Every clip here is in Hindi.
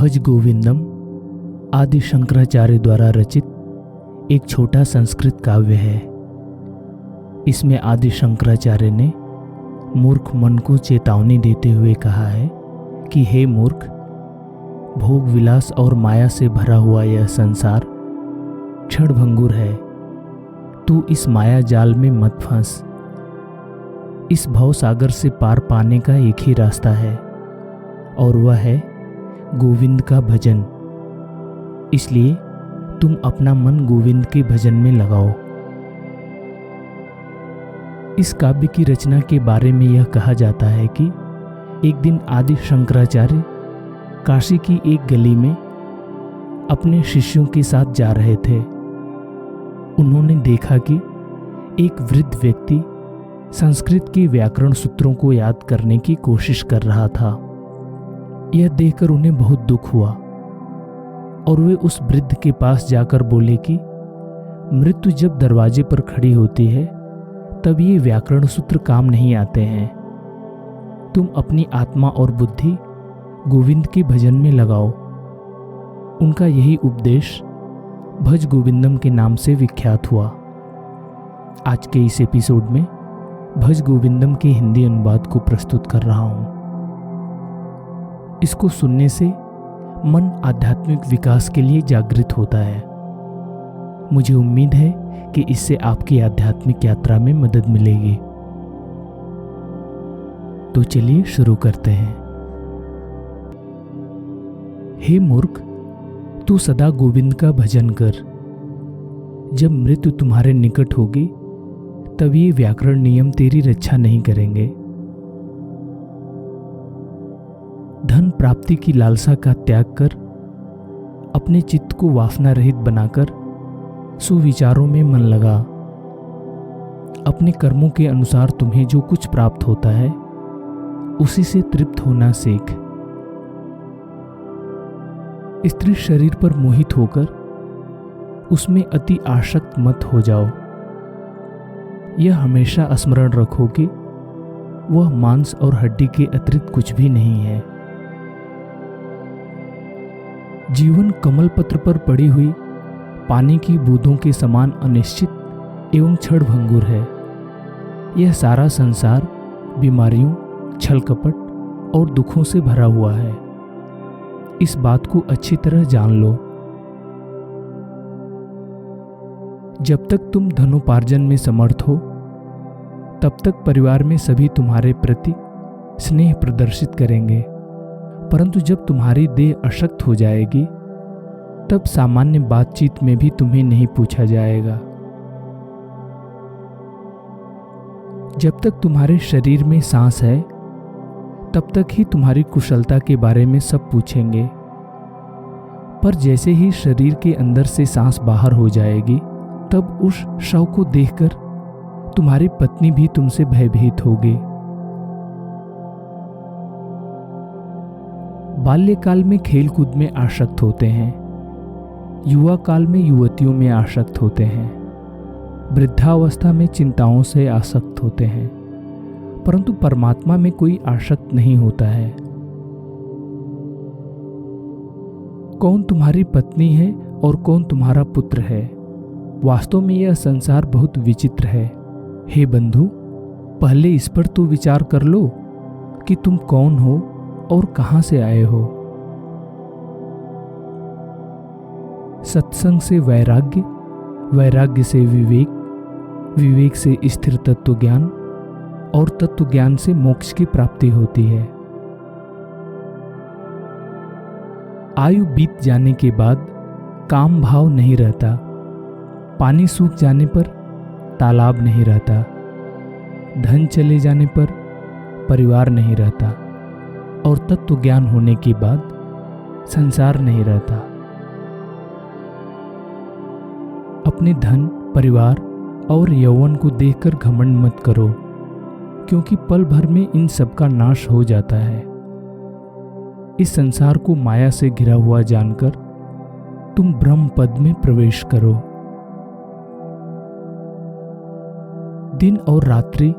भज गोविंदम आदि शंकराचार्य द्वारा रचित एक छोटा संस्कृत काव्य है। इसमें आदि शंकराचार्य ने मूर्ख मन को चेतावनी देते हुए कहा है कि हे मूर्ख, भोग विलास और माया से भरा हुआ यह संसार क्षणभंगुर है। तू इस माया जाल में मत फंस। इस भव सागर से पार पाने का एक ही रास्ता है और वह है गोविंद का भजन। इसलिए तुम अपना मन गोविंद के भजन में लगाओ। इस काव्य की रचना के बारे में यह कहा जाता है कि एक दिन आदि शंकराचार्य काशी की एक गली में अपने शिष्यों के साथ जा रहे थे। उन्होंने देखा कि एक वृद्ध व्यक्ति संस्कृत के व्याकरण सूत्रों को याद करने की कोशिश कर रहा था। यह देखकर उन्हें बहुत दुख हुआ और वे उस वृद्ध के पास जाकर बोले कि मृत्यु जब दरवाजे पर खड़ी होती है तब ये व्याकरण सूत्र काम नहीं आते हैं। तुम अपनी आत्मा और बुद्धि गोविंद के भजन में लगाओ। उनका यही उपदेश भज गोविंदम के नाम से विख्यात हुआ। आज के इस एपिसोड में भज गोविंदम के हिंदी अनुवाद को प्रस्तुत कर रहा हूं। इसको सुनने से मन आध्यात्मिक विकास के लिए जागृत होता है। मुझे उम्मीद है कि इससे आपकी आध्यात्मिक यात्रा में मदद मिलेगी। तो चलिए शुरू करते हैं। हे मूर्ख, तू सदा गोविंद का भजन कर। जब मृत्यु तुम्हारे निकट होगी तब ये व्याकरण नियम तेरी रक्षा नहीं करेंगे। धन प्राप्ति की लालसा का त्याग कर अपने चित्त को वासना रहित बनाकर सुविचारों में मन लगा। अपने कर्मों के अनुसार तुम्हें जो कुछ प्राप्त होता है उसी से तृप्त होना सीख। स्त्री शरीर पर मोहित होकर उसमें अति आसक्त मत हो जाओ। यह हमेशा स्मरण रखो कि वह मांस और हड्डी के अतिरिक्त कुछ भी नहीं है। जीवन कमल पत्र पर पड़ी हुई पानी की बूंदों के समान अनिश्चित एवं क्षणभंगुर है। यह सारा संसार बीमारियों, छल कपट और दुखों से भरा हुआ है। इस बात को अच्छी तरह जान लो। जब तक तुम धनोपार्जन में समर्थ हो तब तक परिवार में सभी तुम्हारे प्रति स्नेह प्रदर्शित करेंगे, परंतु जब तुम्हारी देह अशक्त हो जाएगी तब सामान्य बातचीत में भी तुम्हें नहीं पूछा जाएगा। जब तक तुम्हारे शरीर में सांस है तब तक ही तुम्हारी कुशलता के बारे में सब पूछेंगे, पर जैसे ही शरीर के अंदर से सांस बाहर हो जाएगी तब उस शव को देखकर तुम्हारी पत्नी भी तुमसे भयभीत होगी। बाल्यकाल में खेलकूद में आसक्त होते हैं, युवा काल में युवतियों में आसक्त होते हैं, वृद्धावस्था में चिंताओं से आसक्त होते हैं, परंतु परमात्मा में कोई आसक्त नहीं होता है। कौन तुम्हारी पत्नी है और कौन तुम्हारा पुत्र है? वास्तव में यह संसार बहुत विचित्र है। हे बंधु, पहले इस पर तो विचार कर लो कि तुम कौन हो और कहां से आए हो। सत्संग से वैराग्य, वैराग्य से विवेक, विवेक से स्थिर तत्व ज्ञान और तत्व ज्ञान से मोक्ष की प्राप्ति होती है। आयु बीत जाने के बाद काम भाव नहीं रहता। पानी सूख जाने पर तालाब नहीं रहता। धन चले जाने पर परिवार नहीं रहता और तत्व ज्ञान होने के बाद संसार नहीं रहता। अपने धन, परिवार और यौवन को देखकर घमंड मत करो, क्योंकि पल भर में इन सब का नाश हो जाता है। इस संसार को माया से घिरा हुआ जानकर तुम ब्रह्म पद में प्रवेश करो। दिन और रात्रि,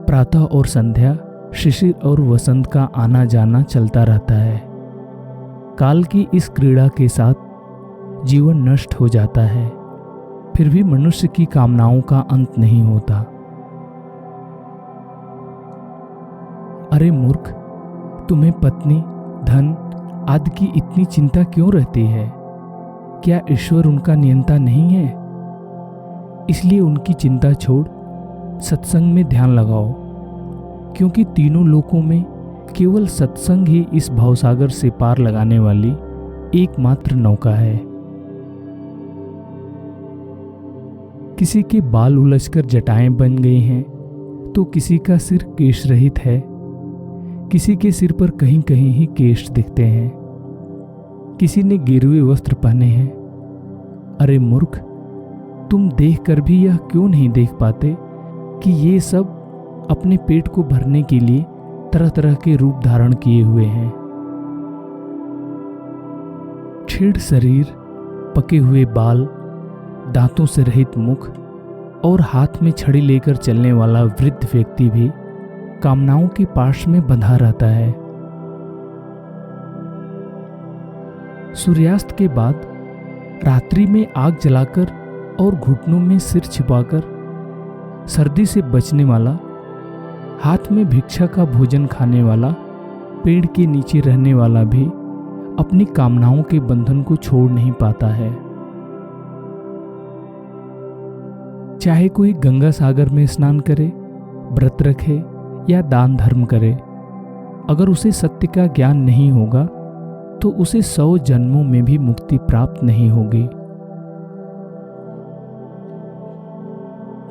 प्रातः और संध्या, शिशिर और वसंत का आना जाना चलता रहता है। काल की इस क्रीड़ा के साथ जीवन नष्ट हो जाता है, फिर भी मनुष्य की कामनाओं का अंत नहीं होता। अरे मूर्ख, तुम्हें पत्नी, धन आदि की इतनी चिंता क्यों रहती है? क्या ईश्वर उनका नियंता नहीं है? इसलिए उनकी चिंता छोड़ सत्संग में ध्यान लगाओ, क्योंकि तीनों लोकों में केवल सत्संग ही इस भवसागर से पार लगाने वाली एकमात्र नौका है। किसी के बाल उलझकर जटाएं बन गई हैं, तो किसी का सिर केश रहित है, किसी के सिर पर कहीं कहीं ही केश दिखते हैं, किसी ने गेरुए वस्त्र पहने हैं। अरे मूर्ख, तुम देखकर भी यह क्यों नहीं देख पाते कि ये सब अपने पेट को भरने के लिए तरह तरह के रूप धारण किए हुए हैं। छेड़ शरीर, पके हुए बाल, दांतों से रहित मुख और हाथ में छड़ी लेकर चलने वाला वृद्ध व्यक्ति भी कामनाओं के पाश में बंधा रहता है। सूर्यास्त के बाद रात्रि में आग जलाकर और घुटनों में सिर छिपाकर सर्दी से बचने वाला, हाथ में भिक्षा का भोजन खाने वाला, पेड़ के नीचे रहने वाला भी अपनी कामनाओं के बंधन को छोड़ नहीं पाता है। चाहे कोई गंगा सागर में स्नान करे, व्रत रखे या दान धर्म करे, अगर उसे सत्य का ज्ञान नहीं होगा तो उसे 100 जन्मों में भी मुक्ति प्राप्त नहीं होगी।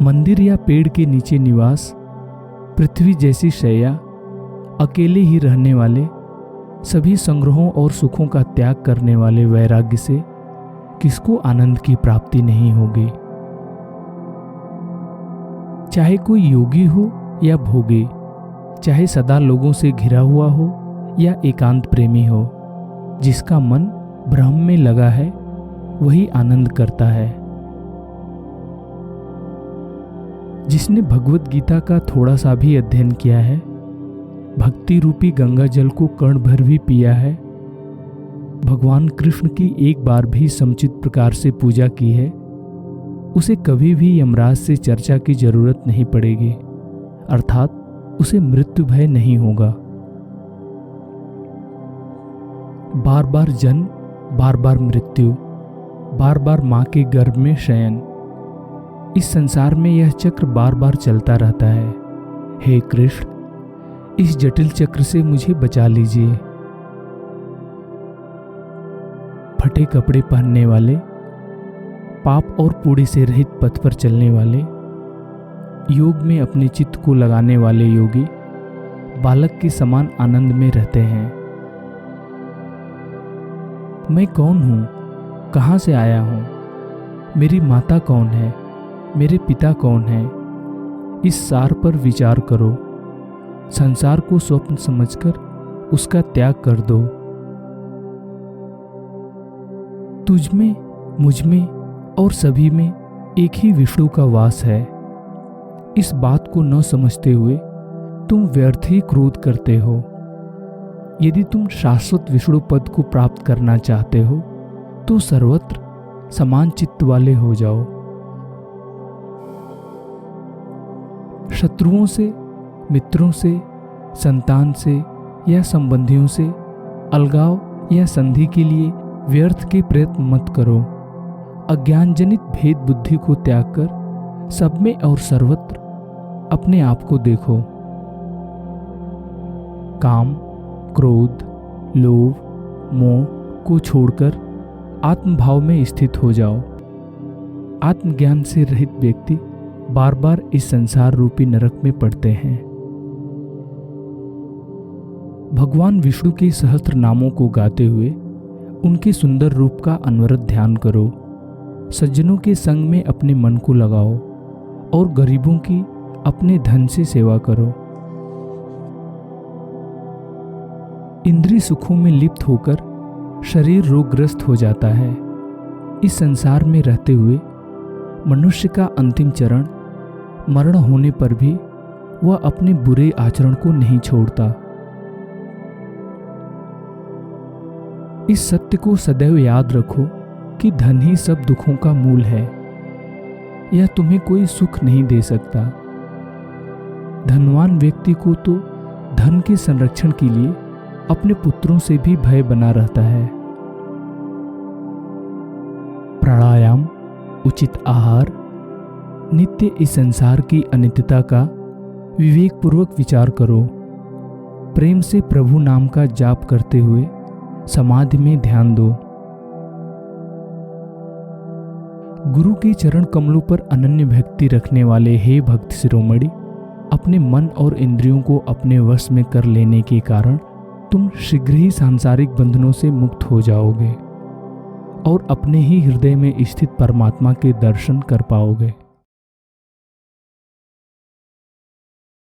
मंदिर या पेड़ के नीचे निवास, पृथ्वी जैसी शैया, अकेले ही रहने वाले, सभी संग्रहों और सुखों का त्याग करने वाले वैराग्य से किसको आनंद की प्राप्ति नहीं होगी। चाहे कोई योगी हो या भोगी, चाहे सदा लोगों से घिरा हुआ हो या एकांत प्रेमी हो, जिसका मन ब्रह्म में लगा है वही आनंद करता है। जिसने भगवत गीता का थोड़ा सा भी अध्ययन किया है, भक्ति रूपी गंगा जल को कण भर भी पिया है, भगवान कृष्ण की एक बार भी समुचित प्रकार से पूजा की है, उसे कभी भी यमराज से चर्चा की जरूरत नहीं पड़ेगी, अर्थात उसे मृत्यु भय नहीं होगा। बार बार जन्म, बार बार मृत्यु, बार बार मां के गर्भ में शयन, इस संसार में यह चक्र बार बार चलता रहता है। हे कृष्ण, इस जटिल चक्र से मुझे बचा लीजिए। फटे कपड़े पहनने वाले, पाप और पूड़ी से रहित पथ पर चलने वाले, योग में अपने चित्त को लगाने वाले योगी बालक के समान आनंद में रहते हैं। मैं कौन हूं? कहां से आया हूं? मेरी माता कौन है? मेरे पिता कौन है? इस सार पर विचार करो। संसार को स्वप्न समझकर उसका त्याग कर दो। तुझ में, मुझ में और सभी में एक ही विष्णु का वास है। इस बात को न समझते हुए तुम व्यर्थ ही क्रोध करते हो। यदि तुम शाश्वत विष्णु पद को प्राप्त करना चाहते हो तो सर्वत्र समान चित्त वाले हो जाओ। शत्रुओं से, मित्रों से, संतान से या संबंधियों से अलगाव या संधि के लिए व्यर्थ के प्रयत्न मत करो। अज्ञान जनित भेद बुद्धि को त्याग कर सब में और सर्वत्र अपने आप को देखो। काम, क्रोध, लोभ, मोह को छोड़कर आत्मभाव में स्थित हो जाओ। आत्मज्ञान से रहित व्यक्ति बार बार इस संसार रूपी नरक में पड़ते हैं। भगवान विष्णु के सहस्त्र नामों को गाते हुए उनके सुंदर रूप का अनवरत ध्यान करो। सज्जनों के संग में अपने मन को लगाओ और गरीबों की अपने धन से सेवा करो। इंद्रिय सुखों में लिप्त होकर शरीर रोगग्रस्त हो जाता है। इस संसार में रहते हुए मनुष्य का अंतिम चरण मरण होने पर भी वह अपने बुरे आचरण को नहीं छोड़ता। इस सत्य को सदैव याद रखो कि धन ही सब दुखों का मूल है। यह तुम्हें कोई सुख नहीं दे सकता। धनवान व्यक्ति को तो धन के संरक्षण के लिए अपने पुत्रों से भी भय बना रहता है। प्राणायाम, उचित आहार, नित्य इस संसार की अनित्यता का विवेकपूर्वक विचार करो। प्रेम से प्रभु नाम का जाप करते हुए समाधि में ध्यान दो। गुरु के चरण कमलों पर अनन्य भक्ति रखने वाले हे भक्त शिरोमणि, अपने मन और इंद्रियों को अपने वश में कर लेने के कारण तुम शीघ्र ही सांसारिक बंधनों से मुक्त हो जाओगे और अपने ही हृदय में स्थित परमात्मा के दर्शन कर पाओगे।